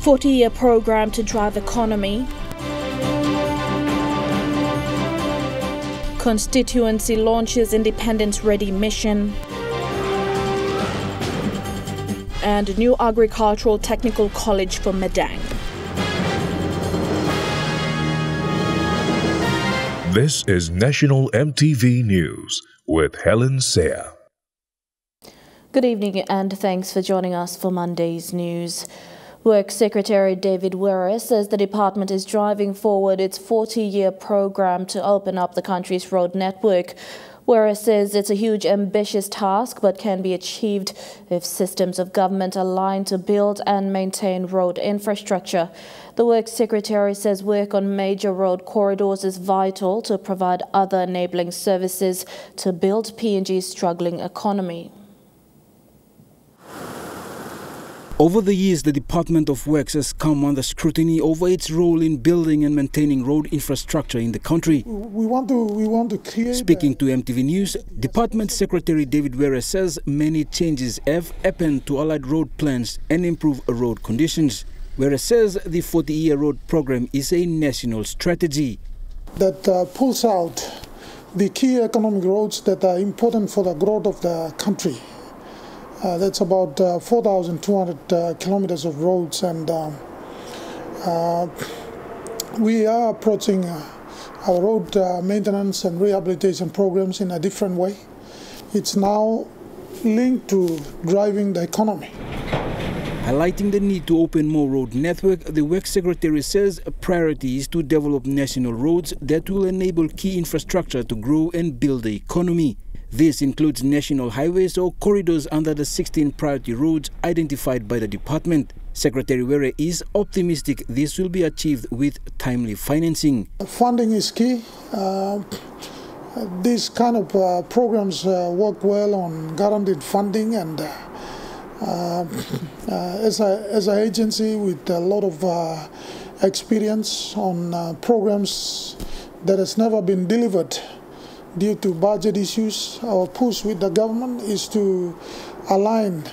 40-year program to drive economy. Constituency launches independence-ready mission. And new agricultural technical college for Madang. This is National EMTV News with Helen Seah. Good evening and thanks for joining us for Monday's news. Work Secretary David Were says the department is driving forward its 40-year program to open up the country's road network. Were says it's a huge, ambitious task but can be achieved if systems of government align to build and maintain road infrastructure. The Work Secretary says work on major road corridors is vital to provide other enabling services to build PNG's struggling economy. Over the years, the Department of Works has come under scrutiny over its role in building and maintaining road infrastructure in the country. We want to create. Speaking to EMTV News, Department Secretary David Were says many changes have happened to allied road plans and improve road conditions. Were says the 40-year road program is a national strategy that pulls out the key economic roads that are important for the growth of the country. That's about 4,200 kilometers of roads, and we are approaching our road maintenance and rehabilitation programs in a different way. It's now linked to driving the economy. Highlighting the need to open more road network, the Work Secretary says a priority is to develop national roads that will enable key infrastructure to grow and build the economy. This includes national highways or corridors under the 16 priority roads identified by the department. Secretary Were is optimistic this will be achieved with timely financing. Funding is key. These kind of programs work well on guaranteed funding, and as an agency with a lot of experience on programs that has never been delivered due to budget issues, our push with the government is to align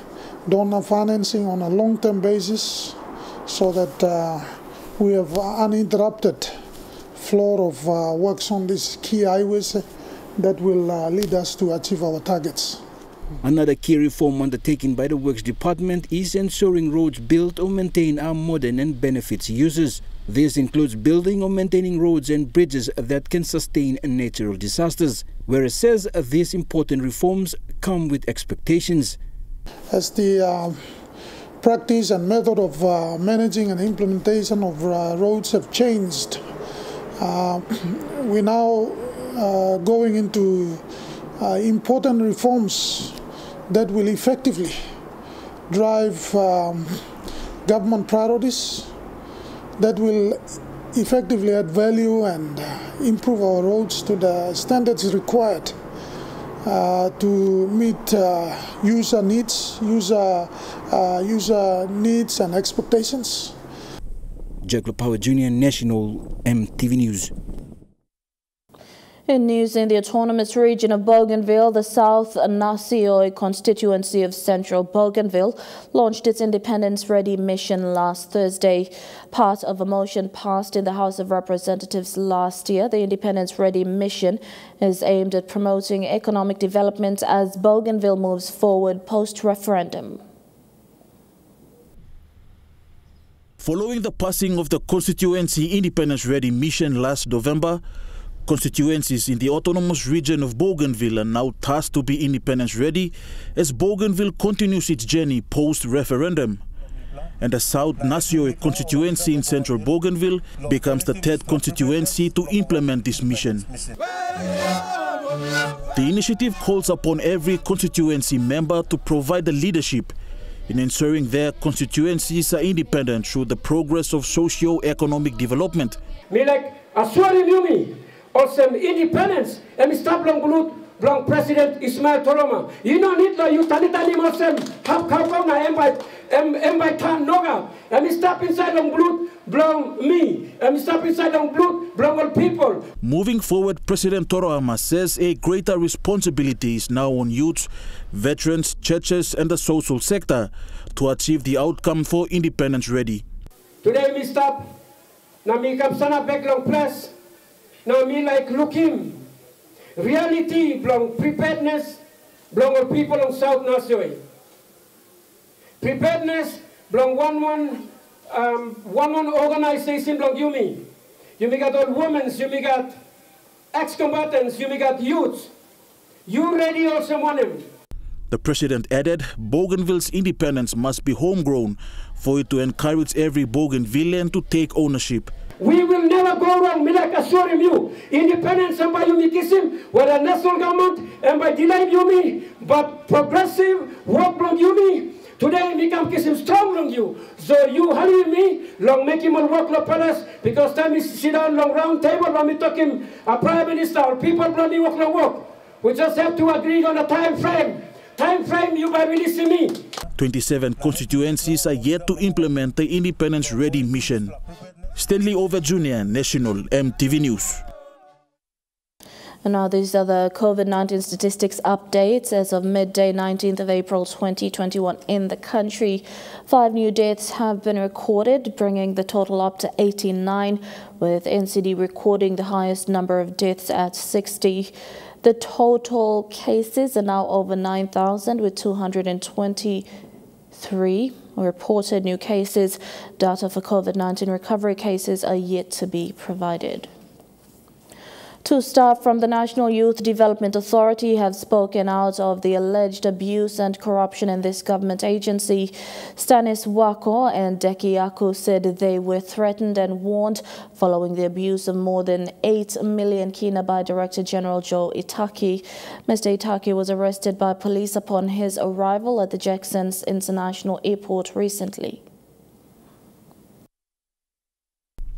donor financing on a long-term basis so that we have uninterrupted flow of works on these key highways that will lead us to achieve our targets. Another key reform undertaken by the Works Department is ensuring roads built or maintained are modern and benefits users. This includes building or maintaining roads and bridges that can sustain natural disasters, where it says these important reforms come with expectations. As the practice and method of managing and implementation of roads have changed, we're now going into important reforms that will effectively drive government priorities, that will effectively add value and improve our roads to the standards required to meet user needs and expectations. Jack Power Jr., National EMTV News. In news in the autonomous region of Bougainville, the South Nasioi constituency of central Bougainville launched its independence-ready mission last Thursday. Part of a motion passed in the House of Representatives last year, the independence-ready mission is aimed at promoting economic development as Bougainville moves forward post-referendum. Following the passing of the Constituency Independence-Ready Mission last November, constituencies in the autonomous region of Bougainville are now tasked to be independence-ready as Bougainville continues its journey post-referendum. And the South Nasioi constituency in central Bougainville becomes the third constituency to implement this mission. The initiative calls upon every constituency member to provide the leadership in ensuring their constituencies are independent through the progress of socio-economic development. Also independence and stop long blut long President Ismail Toroma. You don't need the utilitarian Muslim have come by tan noga and stop inside long blut belong me and stop inside long blut belong all people. Moving forward, President Toroma says a greater responsibility is now on youths, veterans, churches and the social sector to achieve the outcome for independence ready. Today me stop. Now me come stand up back long press. Now me like look him. Reality belong preparedness belong all people on South Nasoi. Preparedness belong one organization belong you me. You me got all women, you me got ex-combatants, you me got youths. You ready also want him. The president added, Bougainville's independence must be homegrown for it to encourage every Bougainvillean to take ownership. We will never go wrong, me like assuring you. Independence and by you me kiss him, whether national government and by denying you me, but progressive work from you me. Today me come kiss him strong on you. So you hurry me, long make him all work la palace, because time me sit down long round table when me talk him a prime minister or people from me work la work. We just have to agree on a time frame. Time frame you by releasing me. 27 constituencies are yet to implement the independence-ready mission. Stanley Over Jr., National MTV News. And now these are the COVID-19 statistics updates as of midday 19th of April 2021 in the country. 5 new deaths have been recorded, bringing the total up to 89, with NCD recording the highest number of deaths at 60. The total cases are now over 9,000, with 223 reported new cases. Data for COVID-19 recovery cases are yet to be provided. 2 staff from the National Youth Development Authority have spoken out of the alleged abuse and corruption in this government agency. Stanis Wako and Deki Yaku said they were threatened and warned following the abuse of more than 8 million kina by Director General Joe Itaki. Mr. Itaki was arrested by police upon his arrival at the Jackson's International Airport recently.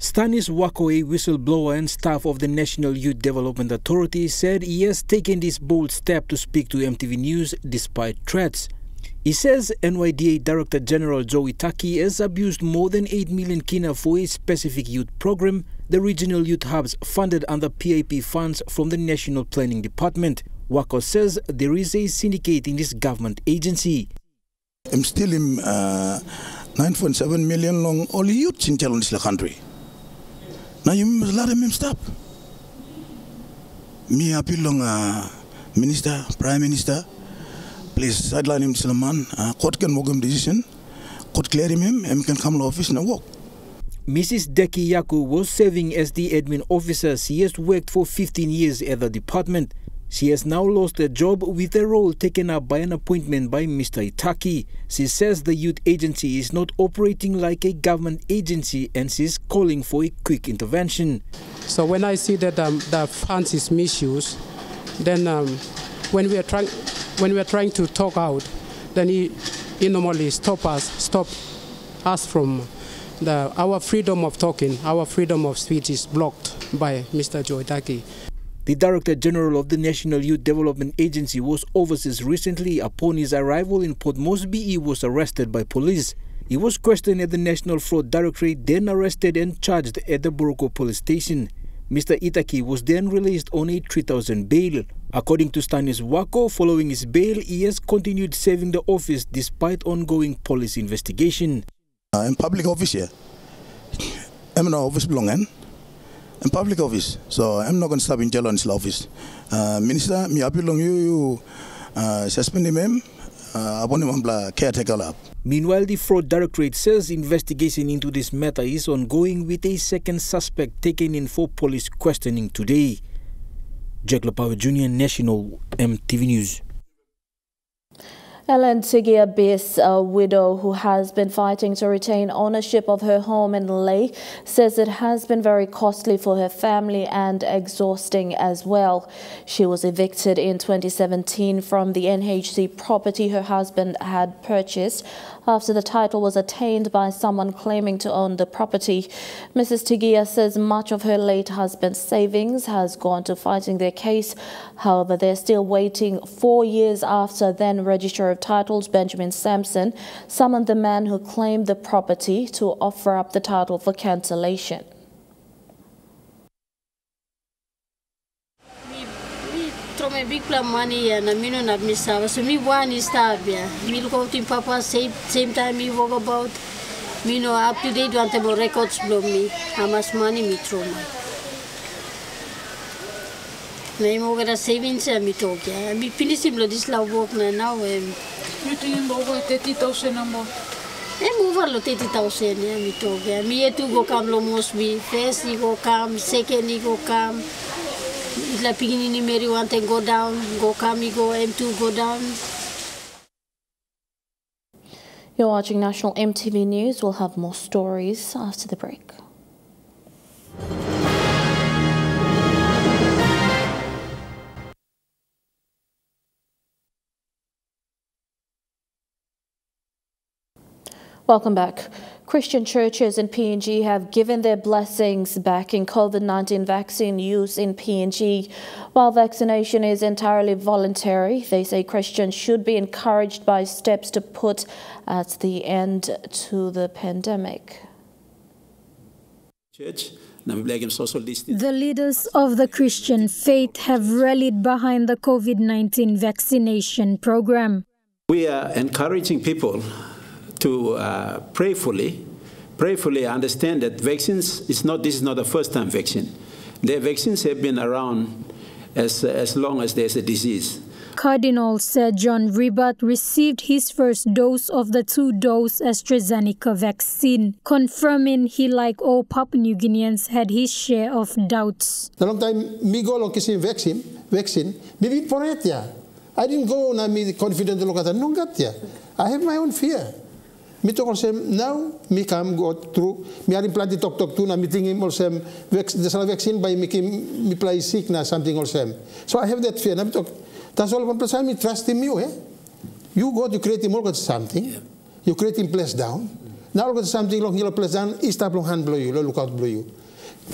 Stanis Wako, a whistleblower and staff of the National Youth Development Authority, said he has taken this bold step to speak to MTV News despite threats. He says NYDA Director General Joe Itaki has abused more than 8 million kina for a specific youth program, the regional youth hubs funded under PIP funds from the National Planning Department. Wako says there is a syndicate in this government agency. I'm still in 9.7 million long only youth in the country. Now you must let him stop. Me appeal long Minister, Prime Minister, please sideline him Salaman. Court can make him decision. Court clear him and can come to office and work. Mrs. Deki Yaku was serving as the admin officer. She has worked for 15 years at the department. She has now lost her job with a role taken up by an appointment by Mr. Itaki. She says the youth agency is not operating like a government agency and she is calling for a quick intervention. So when I see that the funds is misused, then when we are trying to talk out, then he normally stop us from our freedom of talking, our freedom of speech is blocked by Mr. Joe Itaki. The Director General of the National Youth Development Agency was overseas recently. Upon his arrival in Port Moresby, he was arrested by police. He was questioned at the National Fraud Directorate, then arrested and charged at the Boroko police station. Mr. Itaki was then released on a 3,000 bail. According to Stanis Wako, following his bail, he has continued serving the office despite ongoing police investigation. In public office here, I'm in office belonging. In public office, so I'm not going to stop in jail on this office. Minister, me appeal on you suspend him, upon him caretaker lab. Meanwhile, the Fraud Directorate says investigation into this matter is ongoing with a second suspect taken in for police questioning today. Jack Lapawa Jr., National MTV News. Ellen Tigia Biss, a widow who has been fighting to retain ownership of her home in Ley, says it has been very costly for her family and exhausting as well. She was evicted in 2017 from the NHC property her husband had purchased after the title was attained by someone claiming to own the property. Mrs. Tigia says much of her late husband's savings has gone to fighting their case. However, they're still waiting 4 years after then Registrar of Titles Benjamin Sampson summoned the man who claimed the property to offer up the title for cancellation. Me big plan money and I mean not miss out. So me one is stab yeah. Me look out in Papa same time me walk about Me know up to date want to records blow me. How much money me throw me. Me mo gonna savings me talk ya. Me finish him this law work now. You think over 30,000 a month? Move over 30,000 me talk ya. Me to go come lo must be first he go come, second he go come. La beginning Mary want to go down, go come he go M2 go down. You're watching National MTV News. We'll have more stories after the break. Welcome back. Christian churches in PNG have given their blessings back in COVID-19 vaccine use in PNG. While vaccination is entirely voluntary, they say Christians should be encouraged by steps to put at the end to the pandemic. The leaders of the Christian faith have rallied behind the COVID-19 vaccination program. We are encouraging people to prayerfully understand that vaccines this is not a first-time vaccine. The vaccines have been around as long as there's a disease. Cardinal Sir John Ribat received his first dose of the 2-dose AstraZeneca vaccine, confirming he, like all Papua New Guineans, had his share of doubts. A long time, me go long kissing vaccine, maybe for it, yeah. I didn't go na me confident to look at no got yeah. I have my own fear. Me talk sem now me come go through me are implanted talk to na meeting him sem the vaccine by me play sick na something or sem. So I have that fear. Na me talk that's all one person me trust in you eh. You go to create him all got something. You create him place down. Now got something long yellow place down is tap long hand blow you look out blow you.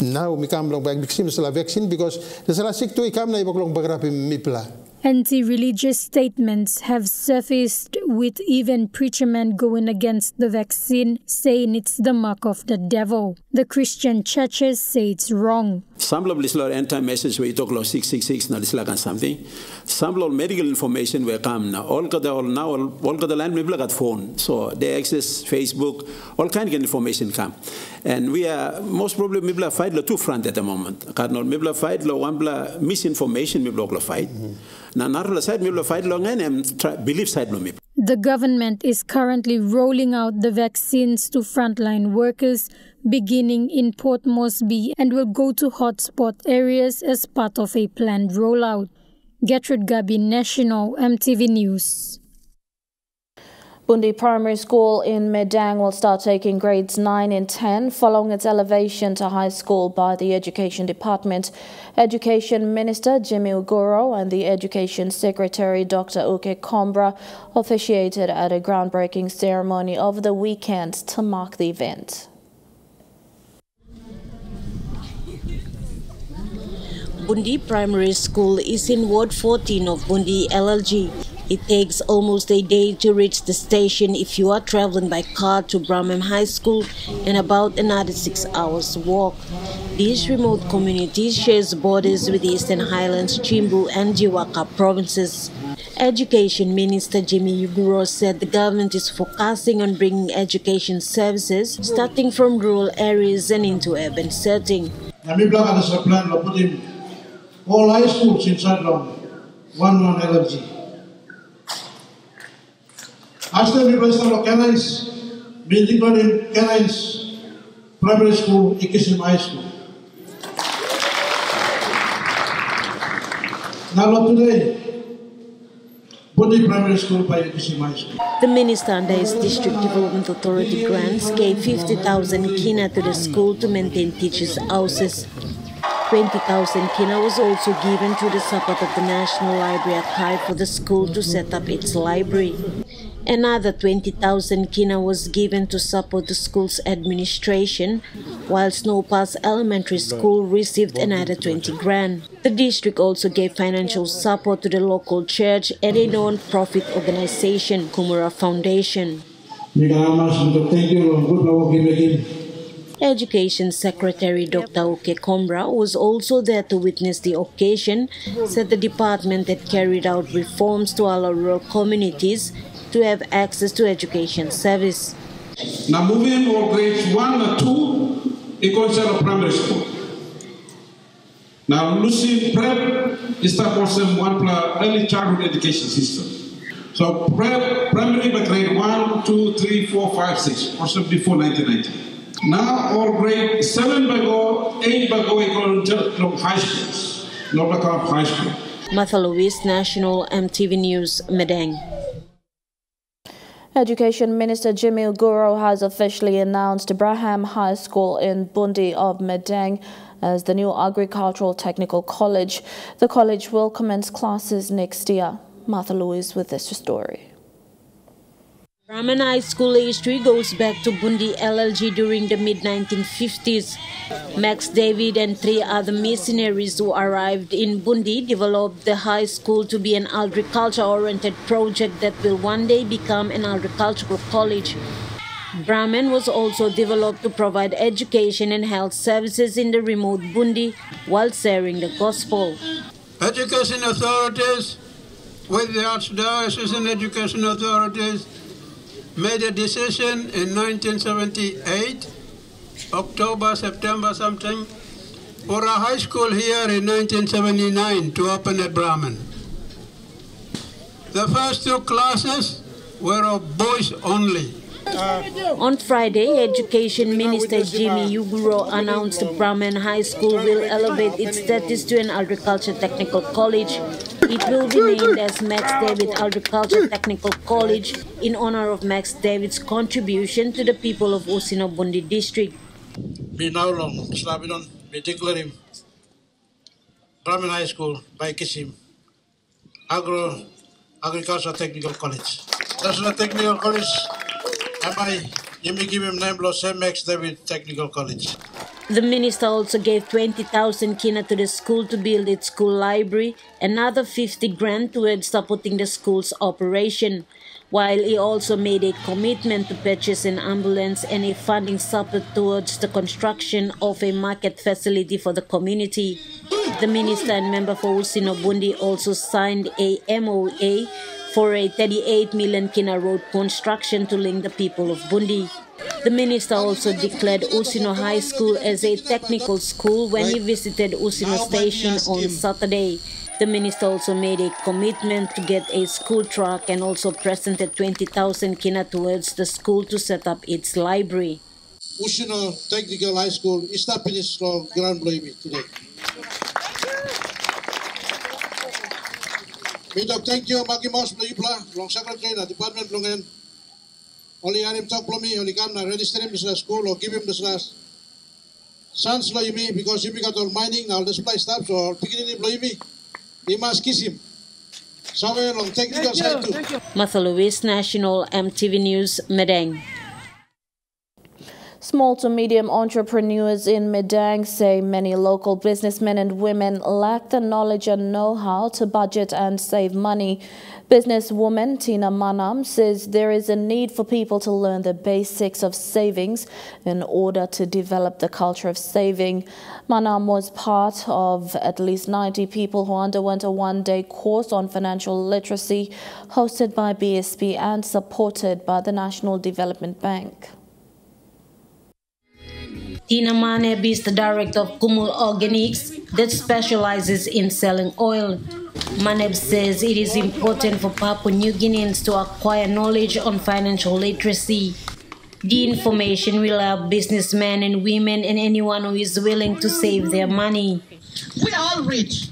Now me come long back vaccine because the sick to come na ibok long bagrap me pla. Anti-religious statements have surfaced, with even preachermen going against the vaccine, saying it's the mark of the devil. The Christian churches say it's wrong. Some of this anti-message where you talk about 666, now this like something. Some of medical information will come now. All got the land people got phone, so they access Facebook, all kind of information come. And we are most probably people fight the two front at the moment. Cardinal people fight the one misinformation people fight. The government is currently rolling out the vaccines to frontline workers, beginning in Port Moresby, and will go to hotspot areas as part of a planned rollout. Gertrude Gabi, National MTV News. Bundi Primary School in Madang will start taking grades 9 and 10 following its elevation to high school by the Education Department. Education Minister Jimmy Uguro and the Education Secretary Dr. Uke Kombra officiated at a groundbreaking ceremony over the weekend to mark the event. Bundi Primary School is in Ward 14 of Bundi LLG. It takes almost a day to reach the station if you are traveling by car to Brahman High School and about another 6 hours walk. This remote community shares borders with the Eastern Highlands, Chimbu and Jiwaka provinces. Education Minister Jimmy Uguro said the government is focusing on bringing education services starting from rural areas and into urban setting. All high schools inside long, one LLG. After we placed our canines, building in canines, primary school, Ikisim High School. Now today, Bundi Primary School by Ikisim High School. The minister under his District Development Authority grants gave 50,000 kina to the school to maintain teachers' houses. 20,000 kina was also given to the support of the National Library Archive for the school to set up its library. Another 20,000 kina was given to support the school's administration, while Snowpass Elementary School received another 20 grand. The district also gave financial support to the local church and a non-profit organization, Kumura Foundation. Education Secretary Dr. Uke Kombra was also there to witness the occasion, said the department had carried out reforms to allow rural communities to have access to education service. Now moving all grades 1 and 2, it concerns primary school. Now Lucy Prep is the early childhood education system. So prep, primary by grade 1, 2, 3, 4, 5, 6, also before 1990. Now all grade 7 by go, 8 by go, equal high schools, not like high school. Martha Louise, National EMTV News, Madang. Education Minister Jimmy Uguro has officially announced Abraham High School in Bundi of Madang as the new agricultural technical college. The college will commence classes next year. Martha Louise with this story. Brahman High School history goes back to Bundi LLG during the mid-1950s. Max David and 3 other missionaries who arrived in Bundi developed the high school to be an agriculture-oriented project that will one day become an agricultural college. Brahman was also developed to provide education and health services in the remote Bundi while sharing the gospel. Education authorities, with the Archdiocese and education authorities, made a decision in 1978, October, September something, for a high school here in 1979 to open at Brahman. The first 2 classes were of boys only. On Friday, Education Minister Jimmy Uguro announced Brahman High School will elevate its status to an agriculture technical college. It will be named as Max David Agriculture Technical College in honor of Max David's contribution to the people of Usino Bundi district. Be now long, Slavidon, be declare him Brahman High School by Kisim, Agriculture Technical College. That's the technical college. You may give him name Los Max David Technical College. The minister also gave 20,000 kina to the school to build its school library, another 50 grand towards supporting the school's operation, while he also made a commitment to purchase an ambulance and a funding support towards the construction of a market facility for the community. The minister and member for Usino Bundi also signed a MOA for a 38 million kina road construction to link the people of Bundi. The minister also declared Usino High School as a technical school when he visited Usino Station on Saturday. The minister also made a commitment to get a school truck and also presented 20,000 kina towards the school to set up its library. Usino Technical High School is not finished from Grand Blamey today. Thank you, Maki Moss, Long Secretary, the Department, Longan. Only him talk to me, only come register him to the school or give him the slash. Sons blow me because if you got all mining, I'll display stuff, so I'll pick it in blow me. He must kiss him. Somewhere along technical side too. Martha Louise, National EMTV News, Madang. Small to medium entrepreneurs in Madang say many local businessmen and women lack the knowledge and know-how to budget and save money. Businesswoman Tina Manam says there is a need for people to learn the basics of savings in order to develop the culture of saving. Manam was part of at least 90 people who underwent a one-day course on financial literacy hosted by BSP and supported by the National Development Bank. Tina Maneb is the director of Kumul Organics that specializes in selling oil. Maneb says it is important for Papua New Guineans to acquire knowledge on financial literacy. The information will help businessmen and women and anyone who is willing to save their money. We are all rich,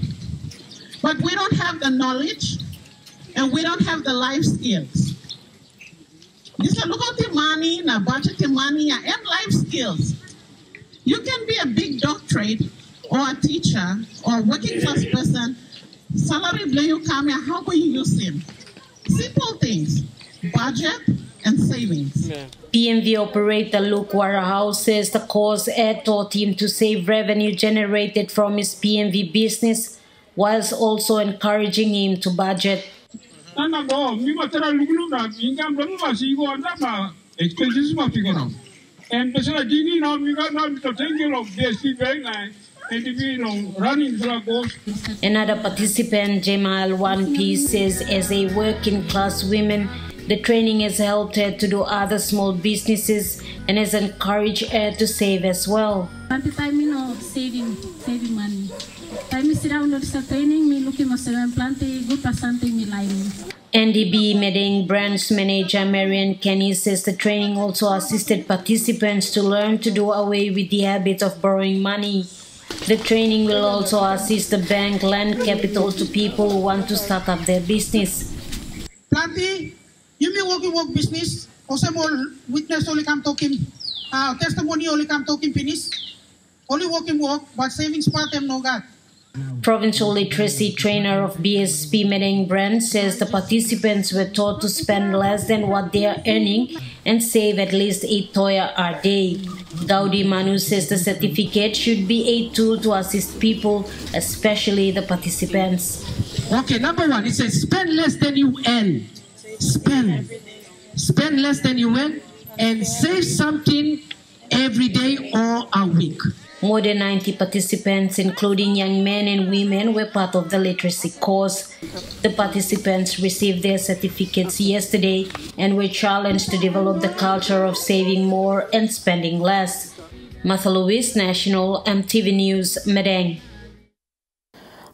but we don't have the knowledge and we don't have the life skills. Just look at the money, na budget the money, and life skills. You can be a big doctorate or a teacher or a working class person. Salary bill you come here, how will you use them? Simple things, budget and savings. PMV operator Luke Warahouse says the course had taught him to save revenue generated from his PMV business, whilst also encouraging him to budget. And besides, we got the thinking of BSC very nice. Another participant, Jamal 1P, says as a working class woman, The training has helped her to do other small businesses and has encouraged her to save as well. Saving money. Time sit down training, me looking for good percentage me lining. NDB Madang branch manager Marian Kenny says the training also assisted participants to learn to do away with the habit of borrowing money. The training will also assist the bank lend capital to people who want to start up their business. Planty, you may work business, also more witness only come talking, testimony only come talking finish, only work, but savings part them no God. Provincial literacy trainer of BSP Madang branch says the participants were taught to spend less than what they are earning and save at least 8 toya a day. Gaudi Manu says the certificate should be a tool to assist people, especially the participants. Okay, number one, it says spend less than you earn. Spend less than you earn and save something every day or a week. More than 90 participants, including young men and women, were part of the literacy course. The participants received their certificates yesterday and were challenged to develop the culture of saving more and spending less. Martha Lewis, National EMTV News, Madang.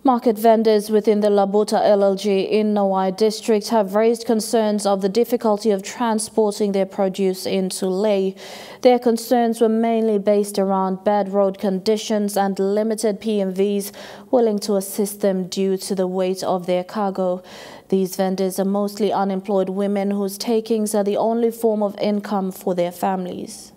Market vendors within the Labuta LLG in Nawai district have raised concerns of the difficulty of transporting their produce into Leh. Their concerns were mainly based around bad road conditions and limited PMVs willing to assist them due to the weight of their cargo. These vendors are mostly unemployed women whose takings are the only form of income for their families.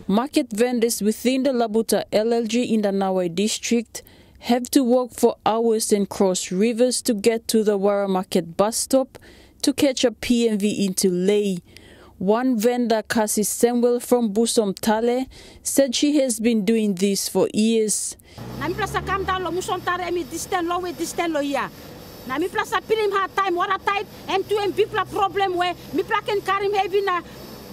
Market vendors within the Labuta LLG in the Nawai district have to walk for hours and cross rivers to get to the Wara Market bus stop to catch a PMV into Leh. One vendor, Cassie Samuel from Busom Tale, said she has been doing this for years. Nami plasa kam down lo muson tare mi distant lo ya. Nami plasa pilim ha time wara tight M2M pla problem we mi plaken karim heavy na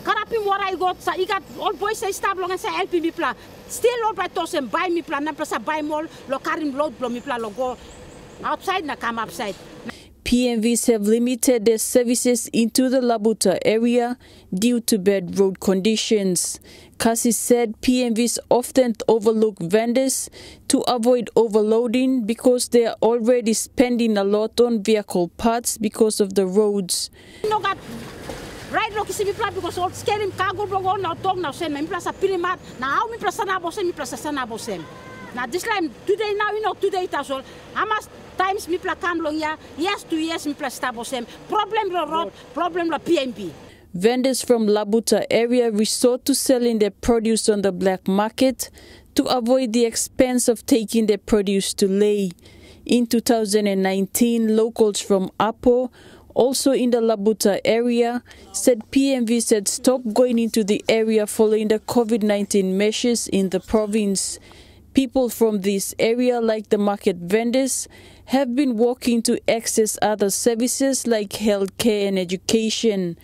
karapim wara I got sa igat all boys say stop long and say help me pla. Still all by toss and buy me pla na plasa buy mall lo karim load blow me pla lo go outside na come outside. PMVs have limited their services into the Labuta area due to bad road conditions. Cassie said PMVs often overlook vendors to avoid overloading because they are already spending a lot on vehicle parts because of the roads. Right, look, see me plan because all scaring cargo blow now talk now send me plus a pilimat now me plus na bosem me plus sana bosem. Now this time today now you know today it as all. How much times me plus come long ya? Yes 2 years me plus stabosem. Problem la road, problem la PMP. Vendors from Labuta area resort to selling their produce on the black market to avoid the expense of taking their produce to Leh. In 2019, locals from Apo, also in the Labuta area, said PMVs had stopped going into the area following the COVID-19 measures in the province. People from this area, like the market vendors, have been working to access other services like healthcare and education.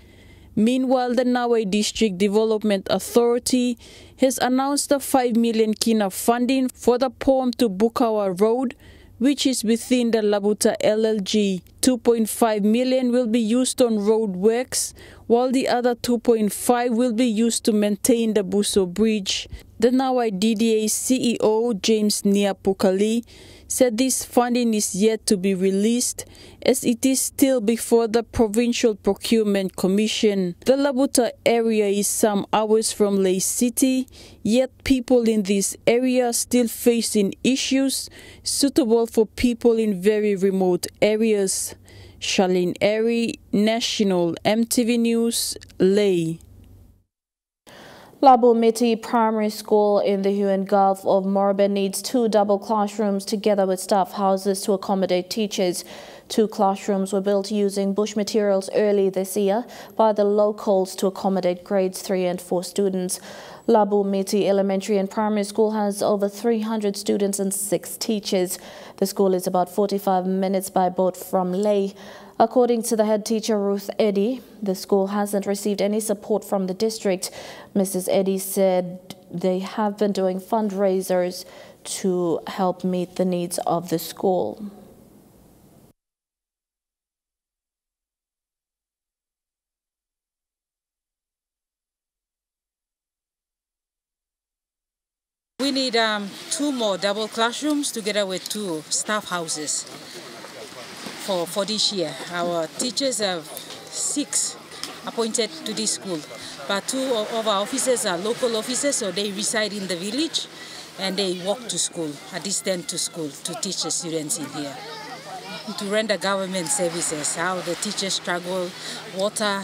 Meanwhile, the Nawai District Development Authority has announced a 5 million kina funding for the Pom to Bukawa Road, which is within the Labuta LLG. 2.5 million will be used on road works, while the other 2.5 will be used to maintain the Buso Bridge. The Nawai DDA CEO, James Niapukali, said this funding is yet to be released as it is still before the Provincial Procurement Commission. The Labuta area is some hours from Leh City, yet people in this area are still facing issues suitable for people in very remote areas. Charlene Airy, National EMTV News, Leh. Labu Miti Primary School in the Huon Gulf of Morbe needs 2 double classrooms together with staff houses to accommodate teachers. 2 classrooms were built using bush materials early this year by the locals to accommodate grades 3 and 4 students. Labu Miti Elementary and Primary School has over 300 students and 6 teachers. The school is about 45 minutes by boat from Leh. According to the head teacher, Ruth Eddy, the school hasn't received any support from the district. Mrs. Eddy said they have been doing fundraisers to help meet the needs of the school. We need 2 more double classrooms together with 2 staff houses for this year. Our teachers have 6 appointed to this school, but 2 of our officers are local officers, so they reside in the village and they walk to school, a distance to school, to teach the students in here. To render government services, how the teachers struggle. Water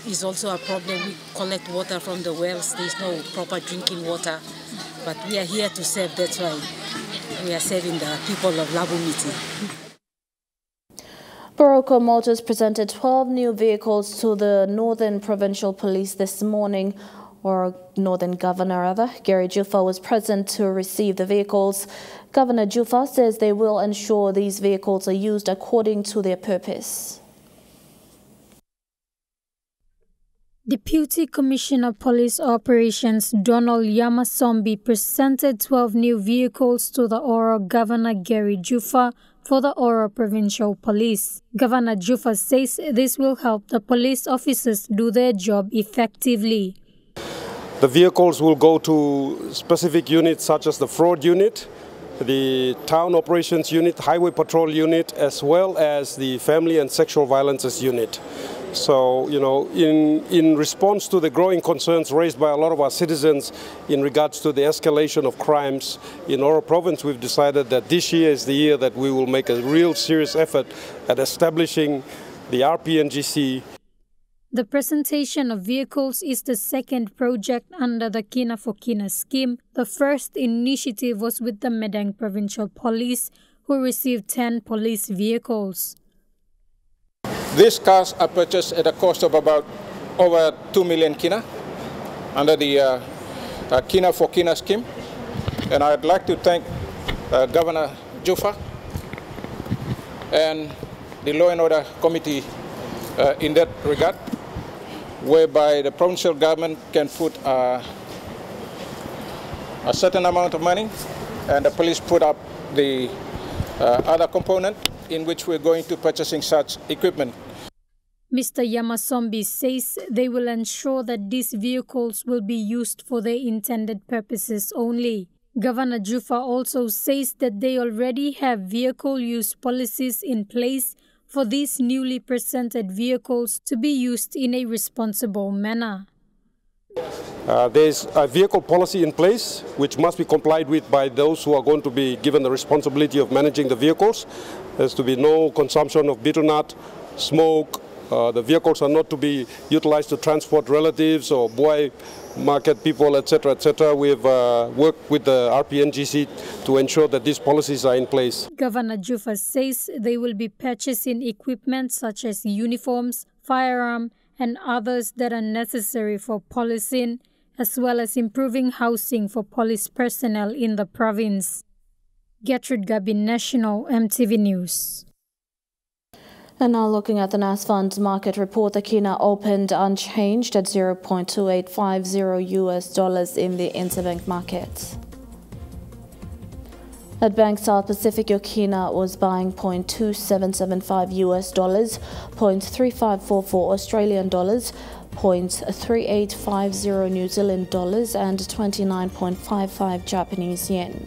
is also a problem. We collect water from the wells. There's no proper drinking water. But we are here to serve. That's why we are serving the people of Labumiti. Baroko Motors presented 12 new vehicles to the Northern Provincial Police this morning, or Northern Governor rather. Gary Jufa was present to receive the vehicles. Governor Jufa says they will ensure these vehicles are used according to their purpose. Deputy Commissioner Police Operations Donald Yamasombi presented 12 new vehicles to the Oro Governor Gary Jufa for the Oro Provincial Police. Governor Jufa says this will help the police officers do their job effectively. The vehicles will go to specific units such as the fraud unit, the town operations unit, highway patrol unit, as well as the family and sexual violences unit. So, you know, in response to the growing concerns raised by a lot of our citizens in regards to the escalation of crimes in Oro Province, we've decided that this year is the year that we will make a real serious effort at establishing the RPNGC. The presentation of vehicles is the second project under the Kina for Kina scheme. The first initiative was with the Madang Provincial Police, who received 10 police vehicles. These cars are purchased at a cost of about over 2 million kina under the Kina for Kina scheme. And I'd like to thank Governor Jufa and the Law and Order Committee in that regard, whereby the provincial government can put a certain amount of money and the police put up the other component in which we're going to purchasing such equipment. Mr. Yamasombi says they will ensure that these vehicles will be used for their intended purposes only. Governor Jufa also says that they already have vehicle use policies in place for these newly presented vehicles to be used in a responsible manner. There's a vehicle policy in place which must be complied with by those who are going to be given the responsibility of managing the vehicles. There's to be no consumption of betel nut, smoke. The vehicles are not to be utilized to transport relatives or boy market people, etc., etc. We've worked with the RPNGC to ensure that these policies are in place. Governor Jufa says they will be purchasing equipment such as uniforms, firearm, and others that are necessary for policing, as well as improving housing for police personnel in the province. Gertrude Gabin, National EMTV News. And now looking at the NAS Funds market report, the Kina opened unchanged at $0.2850 US in the interbank market. At Bank South Pacific, your Kina was buying $0.2775 US, $0.3544 Australian dollars, $0.3850 New Zealand dollars, and 29.55 Japanese yen.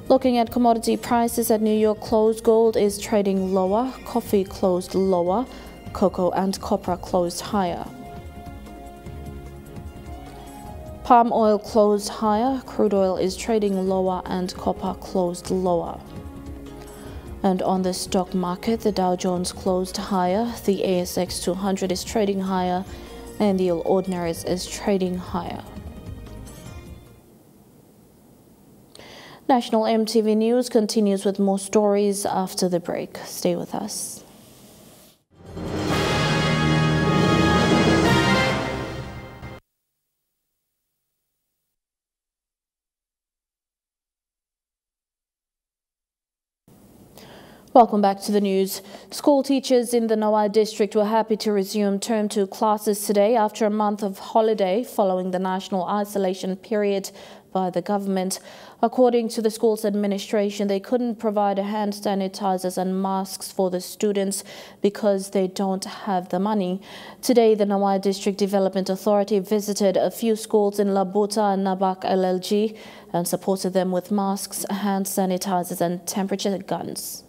Looking at commodity prices at New York closed, gold is trading lower, coffee closed lower, cocoa and copra closed higher. Palm oil closed higher, crude oil is trading lower, and copper closed lower. And on the stock market, the Dow Jones closed higher, the ASX 200 is trading higher, and the All Ordinaries is trading higher. National EMTV News continues with more stories after the break. Stay with us. Welcome back to the news. School teachers in the Nawai district were happy to resume Term 2 classes today after a month of holiday following the national isolation period by the government. According to the school's administration, they couldn't provide hand sanitizers and masks for the students because they don't have the money. Today, the Nawai District Development Authority visited a few schools in Labuta and Nabak LLG and supported them with masks, hand sanitizers and temperature guns.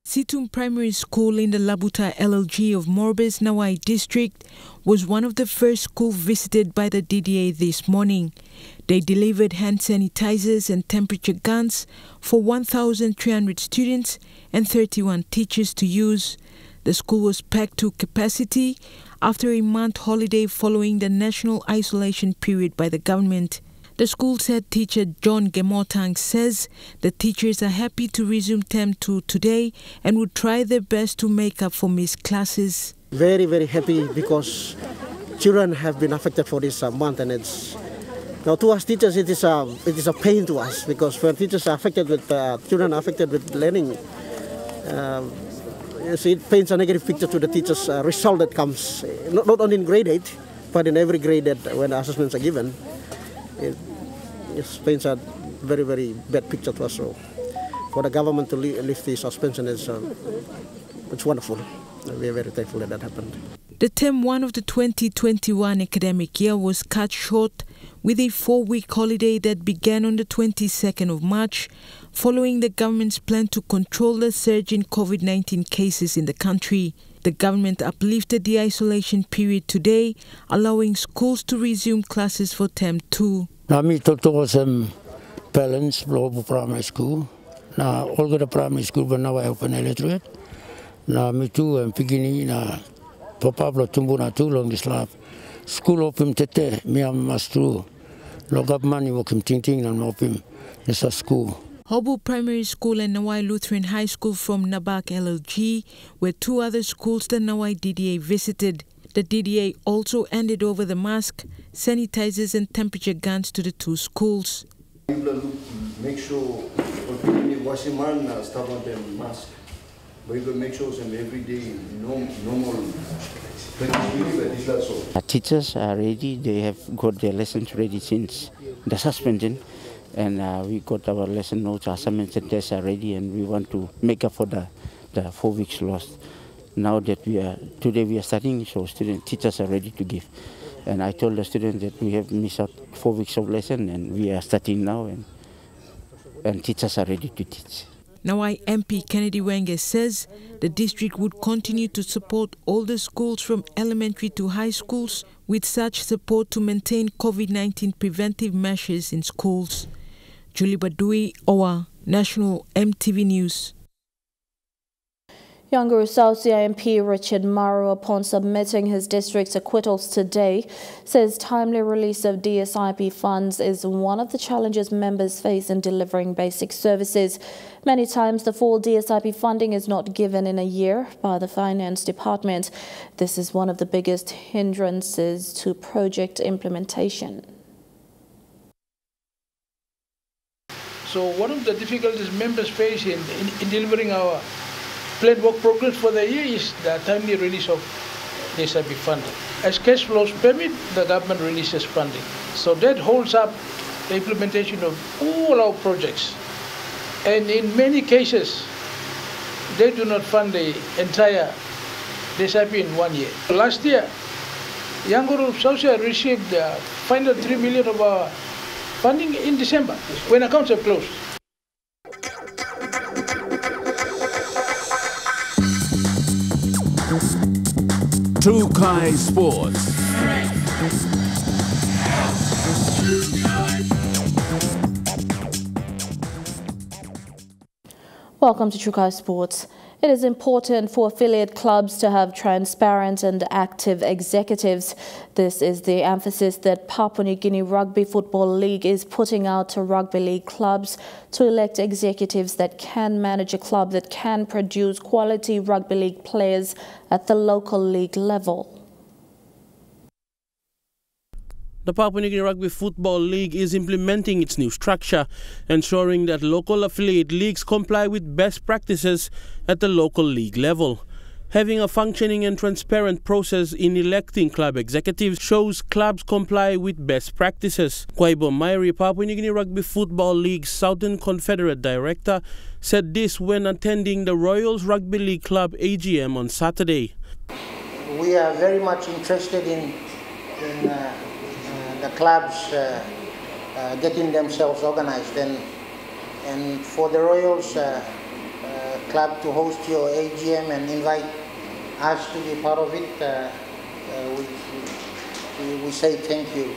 Situm Primary School in the Labuta LLG of Morbis Nawai District was one of the first schools visited by the DDA this morning. They delivered hand sanitizers and temperature guns for 1,300 students and 31 teachers to use. The school was packed to capacity after a month holiday following the national isolation period by the government. The school's head teacher John Gemotang says the teachers are happy to resume Term 2 today and will try their best to make up for missed classes. Very, very happy because children have been affected for this month, and it's now to us teachers it is a pain to us because when teachers are affected with children are affected with learning, it paints a negative picture to the teachers' result that comes not only in grade 8 but in every grade that when the assessments are given. It paints a very, very bad picture to us. So for the government to lift the suspension it's wonderful. We are very thankful that happened. The Term 1 of the 2021 academic year was cut short with a 4-week holiday that began on the 22nd of March, following the government's plan to control the surge in COVID-19 cases in the country. The government uplifted the isolation period today, allowing schools to resume classes for Term 2. Nami toto sem parents blow primary school. Na all the primary school but now I open electorate. Na me too and beginning na papa blo tumbu na too long this lab. School open tete me am master. Log up money wokim ting ting na open. It's a school. Hobu Primary School and Nawai Lutheran High School from Nabak LLG were two other schools the Nawai DDA visited. The DDA also handed over the mask, sanitizers and temperature guns to the two schools. Make sure people washing man stuff on them mask. We will make sure some every day normal. Our teachers are ready. They have got their lessons ready since the suspension. And we got our lesson notes, assignments and tests are ready, and we want to make up for the 4 weeks lost. Now that today we are starting, so teachers are ready to give. And I told the students that we have missed out 4 weeks of lesson, and we are starting now, and teachers are ready to teach. Nawai MP Kennedy Wenge says the district would continue to support all the schools from elementary to high schools with such support to maintain COVID-19 preventive measures in schools. Julie Badui, Owa, National EMTV News. Younguru South CIMP Richard Maru, upon submitting his district's acquittals today, says timely release of DSIP funds is one of the challenges members face in delivering basic services. Many times the full DSIP funding is not given in a year by the Finance Department. This is one of the biggest hindrances to project implementation. So one of the difficulties members face in delivering our planned work programs for the year is the timely release of DSIP funding. As cash flows permit, the government releases funding. So that holds up the implementation of all our projects. And in many cases, they do not fund the entire DSIP in 1 year. Last year, Younguru South received final 3 million of our funding in December, when accounts are closed. Trukai Sports. Welcome to Trukai Sports. It is important for affiliate clubs to have transparent and active executives. This is the emphasis that Papua New Guinea Rugby Football League is putting out to rugby league clubs to elect executives that can manage a club that can produce quality rugby league players at the local league level. The Papua New Guinea Rugby Football League is implementing its new structure, ensuring that local affiliate leagues comply with best practices at the local league level. Having a functioning and transparent process in electing club executives shows clubs comply with best practices. Kwaibo Mairi, Papua New Guinea Rugby Football League Southern Confederate Director, said this when attending the Royals Rugby League Club AGM on Saturday. We are very much interested in the clubs getting themselves organized, and for the Royals club to host your AGM and invite us to be part of it, we say thank you.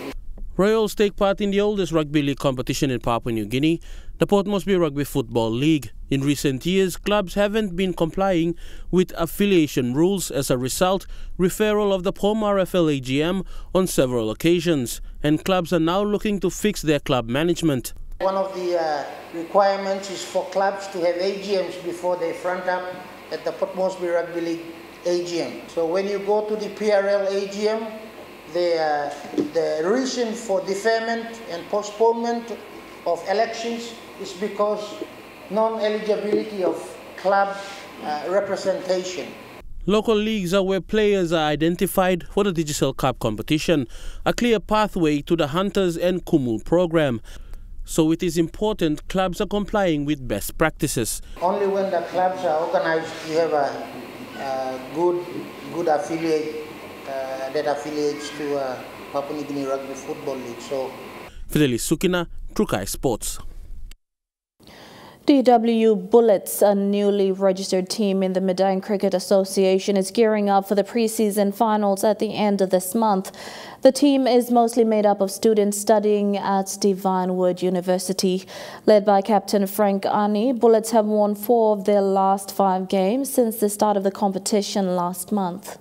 Royals take part in the oldest rugby league competition in Papua New Guinea, the Port Moresby Rugby Football League. In recent years, clubs haven't been complying with affiliation rules. As a result, referral of the POM RFL AGM on several occasions, and clubs are now looking to fix their club management. One of the requirements is for clubs to have AGMs before they front up at the Port Moresby Rugby League AGM. So when you go to the PRL AGM, the reason for deferment and postponement of elections is because non-eligibility of club representation. Local leagues are where players are identified for the Digital Cup competition, a clear pathway to the Hunters and Kumul program. So it is important clubs are complying with best practices. Only when the clubs are organized, you have a good affiliate that affiliates to Papua New Guinea Rugby Football League. So, Fidelis Sukina, Trukai Sports. DW Bullets, a newly registered team in the Madang Cricket Association, is gearing up for the pre-season finals at the end of this month. The team is mostly made up of students studying at Divinewood University. Led by Captain Frank Ani, Bullets have won 4 of their last 5 games since the start of the competition last month.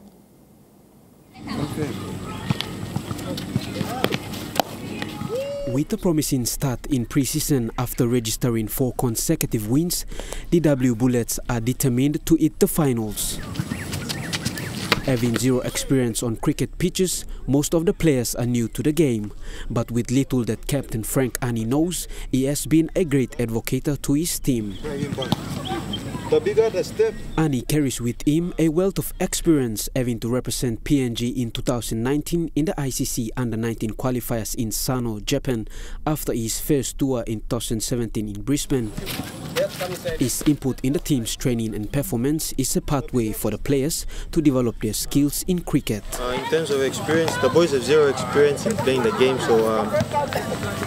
With a promising start in pre-season after registering 4 consecutive wins, DW Bullets are determined to hit the finals. Having 0 experience on cricket pitches, most of the players are new to the game. But with little that Captain Frank Ani knows, he has been a great advocate to his team. The bigger the step. Ani carries with him a wealth of experience, having to represent PNG in 2019 in the ICC Under-19 qualifiers in Sano, Japan, after his first tour in 2017 in Brisbane. His input in the team's training and performance is a pathway for the players to develop their skills in cricket. In terms of experience, the boys have 0 experience in playing the game, so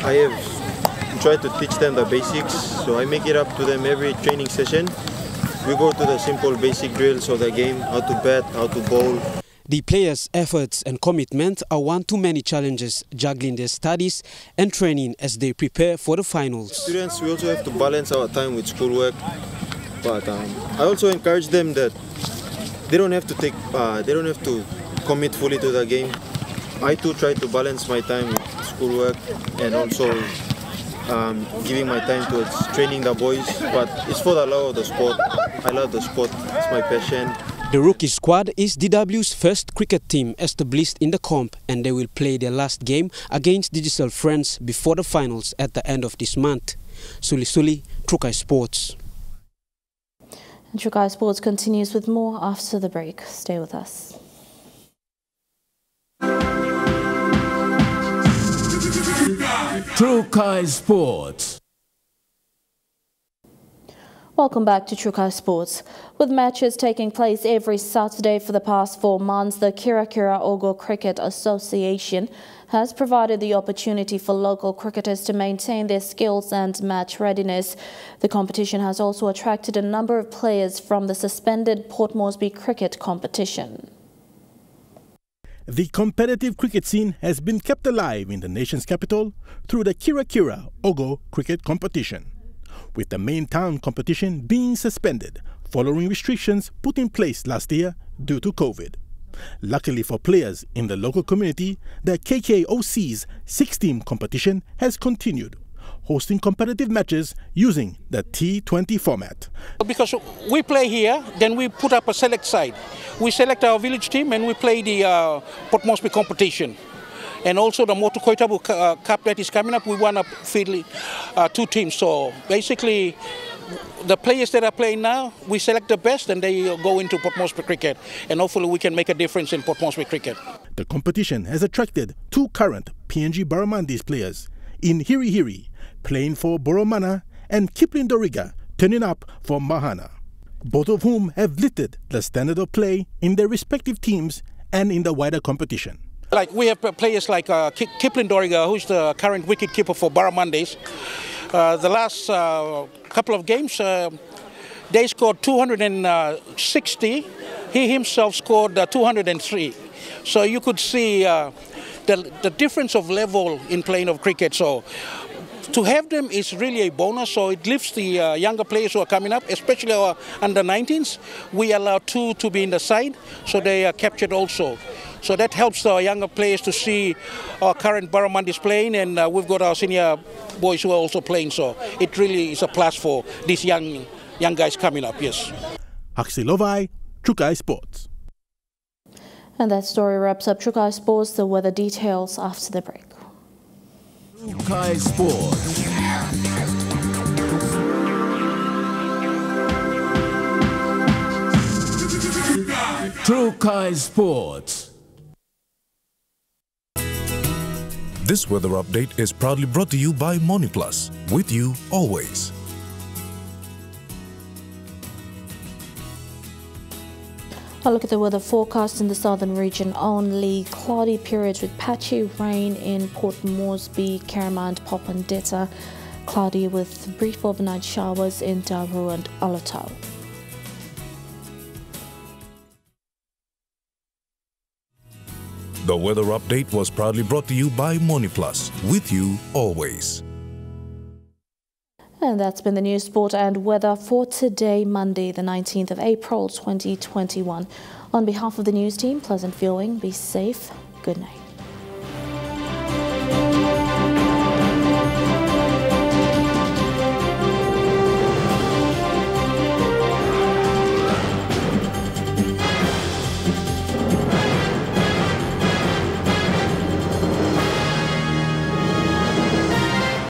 I have tried to teach them the basics, so I make it up to them every training session. We go to the simple basic drills of the game, how to bat, how to bowl. The players' efforts and commitment are one too many challenges, juggling their studies and training as they prepare for the finals. Students, we also have to balance our time with schoolwork, but I also encourage them that they don't have to commit fully to the game. I too try to balance my time with schoolwork and also giving my time towards training the boys, but it's for the love of the sport. I love the sport, it's my passion. The rookie squad is DW's first cricket team established in the comp, and they will play their last game against Digital Friends before the finals at the end of this month. Suli, Trukai Sports. And Trukai Sports continues with more after the break. Stay with us. Trukai Sports. Welcome back to Trukai Sports. With matches taking place every Saturday for the past 4 months, the Kira Kira Ogo Cricket Association has provided the opportunity for local cricketers to maintain their skills and match readiness. The competition has also attracted a number of players from the suspended Port Moresby cricket competition. The competitive cricket scene has been kept alive in the nation's capital through the Kira Kira Ogo Cricket Competition, with the main town competition being suspended following restrictions put in place last year due to COVID. Luckily for players in the local community, the KKOC's 6-team competition has continued, hosting competitive matches using the T20 format. Because we play here, then we put up a select side. We select our village team and we play the Port Moresby competition. And also the Motu Koitabu Cup that is coming up, we want to field 2 teams. So basically, the players that are playing now, we select the best and they go into Port Moresby cricket. And hopefully we can make a difference in Port Moresby cricket. The competition has attracted 2 current PNG Barramandis players in Hiri Hiri, playing for Boromana, and Kipling Doriga, turning up for Mahana, both of whom have lifted the standard of play in their respective teams and in the wider competition. Like we have players like Kipling Doriga, who's the current wicketkeeper for Barramandis. The last couple of games, they scored 260. He himself scored 203. So you could see the difference of level in playing of cricket. So to have them is really a bonus. So it lifts the younger players who are coming up, especially our under-19s. We allow 2 to be in the side, so they are captured also. So that helps our younger players to see our current Barramandis playing, and we've got our senior boys who are also playing. So it really is a plus for these young guys coming up, yes. Haksi Lovai, Chukai Sports. And that story wraps up Chukai Sports. The weather details after the break. Chukai Sports. Chukai Sports. This weather update is proudly brought to you by MoniPlus, with you always. A look at the weather forecast in the southern region only. Cloudy periods with patchy rain in Port Moresby, Kerma and Popondetta. Cloudy with brief overnight showers in Daru and Alatau. The weather update was proudly brought to you by MoniPlus, with you always. And that's been the news, sport and weather for today, Monday, the 19th of April, 2021. On behalf of the news team, pleasant viewing, be safe, good night.